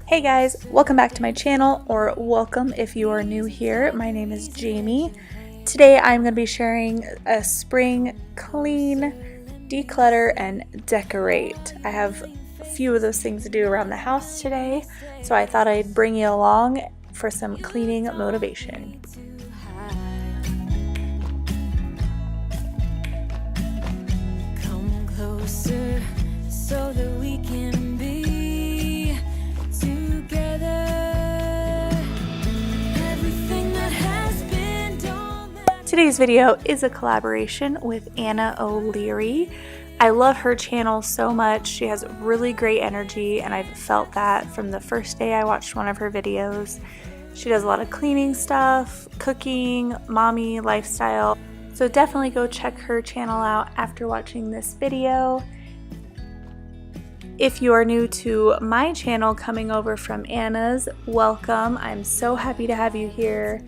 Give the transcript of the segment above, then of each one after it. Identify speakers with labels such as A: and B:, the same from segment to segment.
A: Hey guys, welcome back to my channel, or welcome if you are new here. My name is Jamie. Today I'm going to be sharing a spring clean, declutter, and decorate. I have a few of those things to do around the house today, so I thought I'd bring you along for some cleaning motivation.
B: Come closer so that we can be together. Everything that has been done.
A: Today's video is a collaboration with Anna O'Leary. I love her channel so much. She has really great energy, and I've felt that from the first day I watched one of her videos. She does a lot of cleaning stuff, cooking, mommy, lifestyle. So definitely go check her channel out after watching this video. If you are new to my channel coming over from Anna's, welcome. I'm so happy to have you here.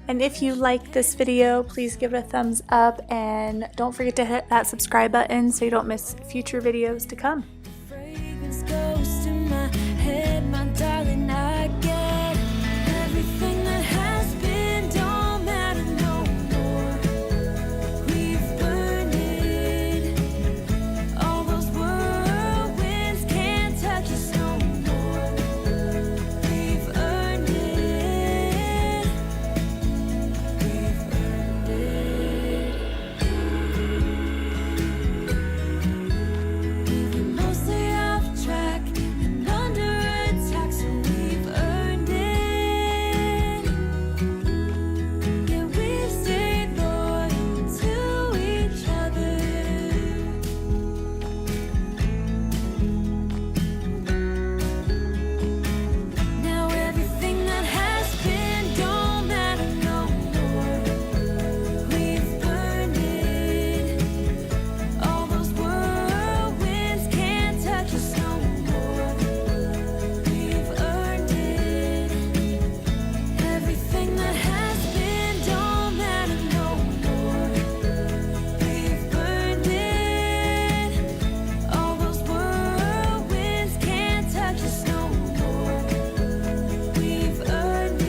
A: And if you like this video, please give it a thumbs up and don't forget to hit that subscribe button so you don't miss future videos to come.
B: Fragrance goes to my head, my darling. I get everything that has been don't matter no more. We've burned it. All those whirlwinds can't touch us no more. We've earned it. We've earned it. We've been mostly off track and under attack, so we've earned it. Yeah, we've stayed loyal to each other. Now everything that has been don't matter no more. We've burned it. All those whirlwinds can't touch us no more. We've earned it. Everything that has been don't matter no more. We've burned it. All those whirlwinds can't touch us no more. We've earned it.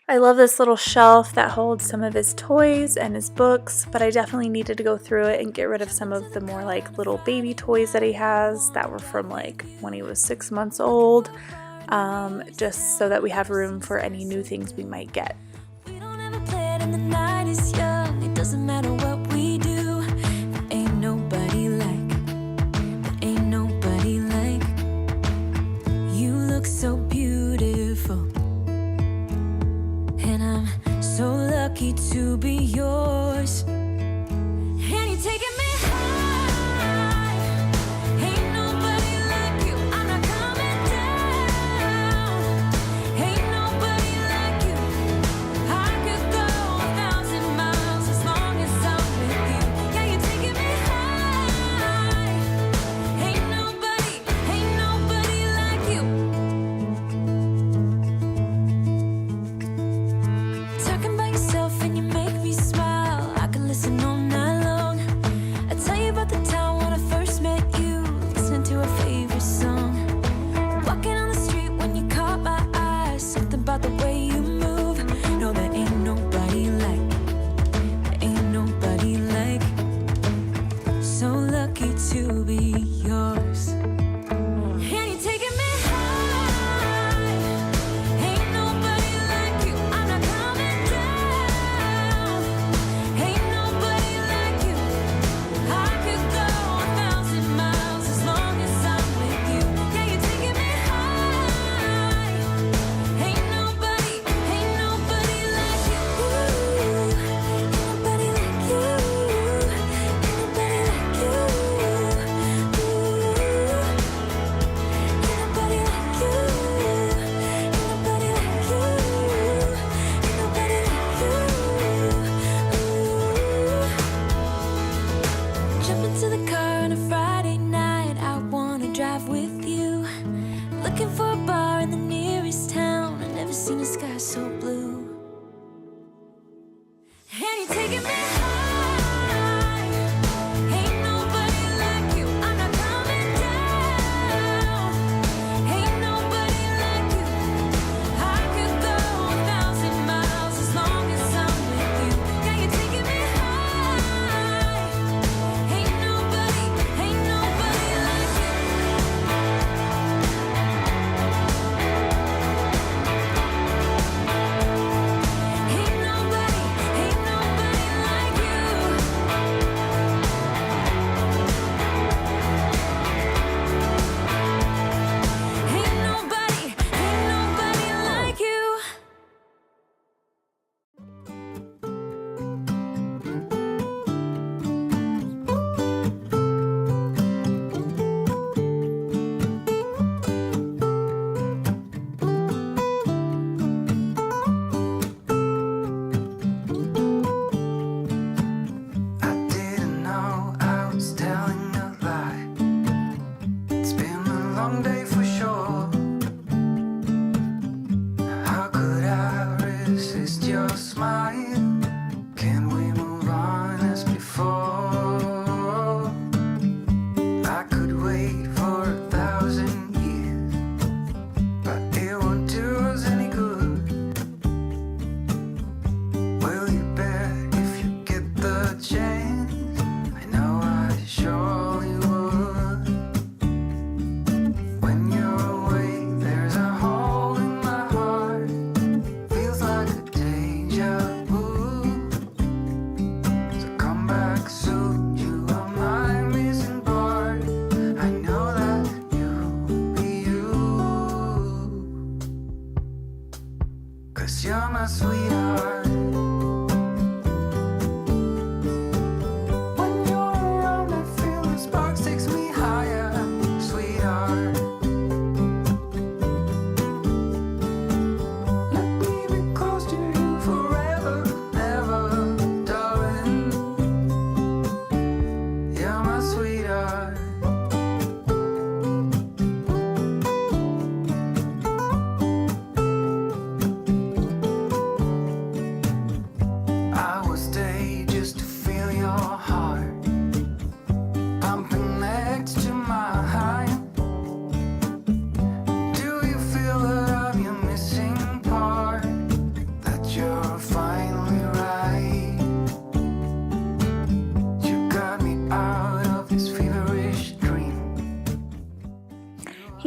A: I love this little shelf that holds some of his toys and his books, but I definitely needed to go through it and get rid of some of the more like little baby toys that he has that were from like when he was 6 months old, just so that we have room for any new things we might get.
B: We don't ever play it and the night is young. It doesn't matter what we do. There ain't nobody like. There ain't nobody like. You look so beautiful. And I'm so lucky to be yours. And you're taking me high. Ain't nobody like you. I'm not coming down. Ain't nobody like you. I could go 1,000 miles as long as I'm with you. Yeah, you're taking me high. Ain't nobody like you. Talking about yourself and you make me smile. I can listen all night long. I tell you about the time when I first met you, listening to our favorite song. Walking on the street when you caught my eyes, something about the way you move. No, there ain't nobody like. There ain't nobody like. So lucky to be yours. And you're taking me high. Ain't nobody like you. I'm not coming down. Ain't nobody like you. I could go 1,000 miles as long as I'm with you. Yeah, you're taking me high. Ain't nobody like you. Ain't nobody like you. Ain't nobody like you. Jump into the car on a Friday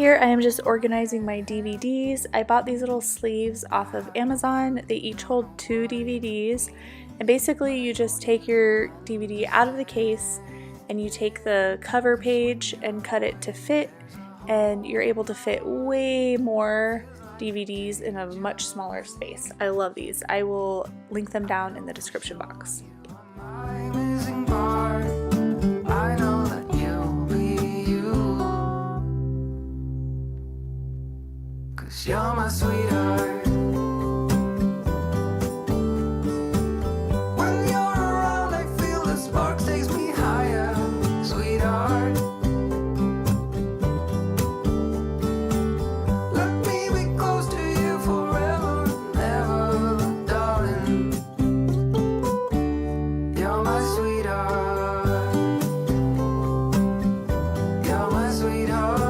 A: here I am just organizing my DVDs. I bought these little sleeves off of Amazon. They each hold 2 DVDs, and basically you just take your DVD out of the case and you take the cover page and cut it to fit, and you're able to fit way more DVDs in a much smaller space. I love these. I will link them down in the description box.
B: You're my sweetheart. When you're around, I feel the spark takes me higher, sweetheart. Let me be close to you forever and ever, darling. You're my sweetheart. You're my sweetheart.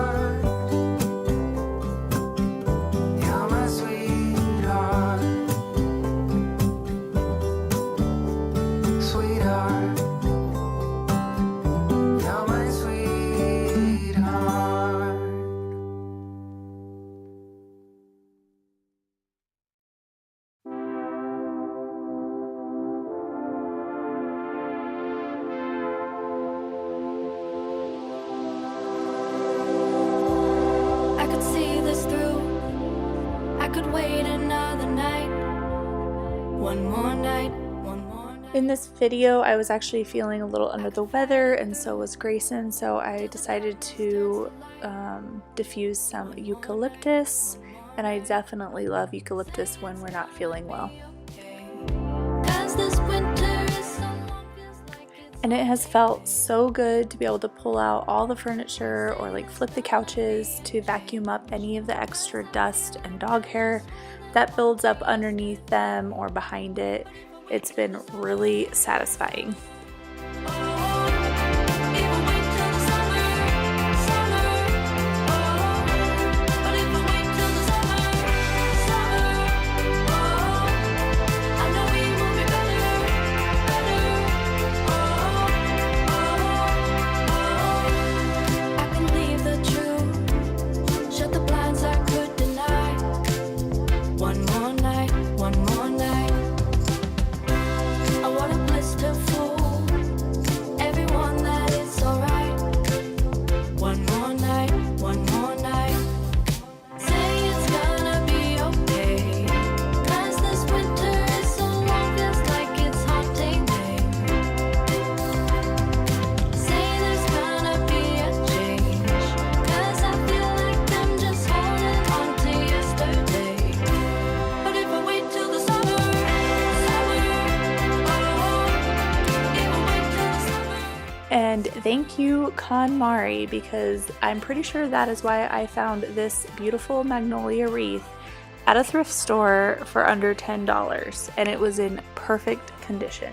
A: In this video, I was actually feeling a little under the weather, and so was Grayson, so I decided to diffuse some eucalyptus, and I definitely love eucalyptus when we're not feeling well. And it has felt so good to be able to pull out all the furniture or like flip the couches to vacuum up any of the extra dust and dog hair that builds up underneath them or behind it. It's been really satisfying. And thank you, KonMari, because I'm pretty sure that is why I found this beautiful magnolia wreath at a thrift store for under $10, and it was in perfect condition.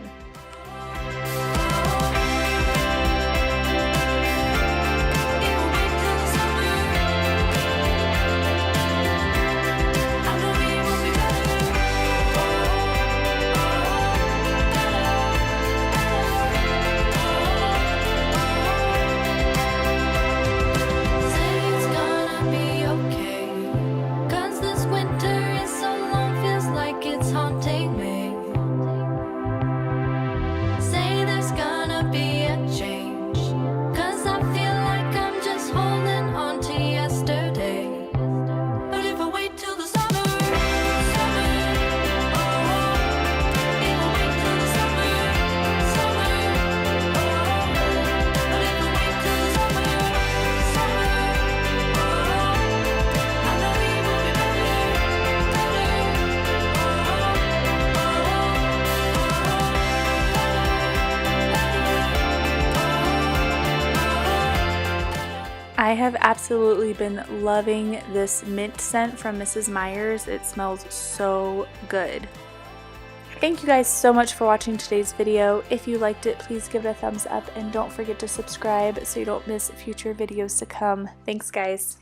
A: I have absolutely been loving this mint scent from Mrs. Meyer's. It smells so good. Thank you guys so much for watching today's video. If you liked it, please give it a thumbs up and don't forget to subscribe so you don't miss future videos to come. Thanks, guys.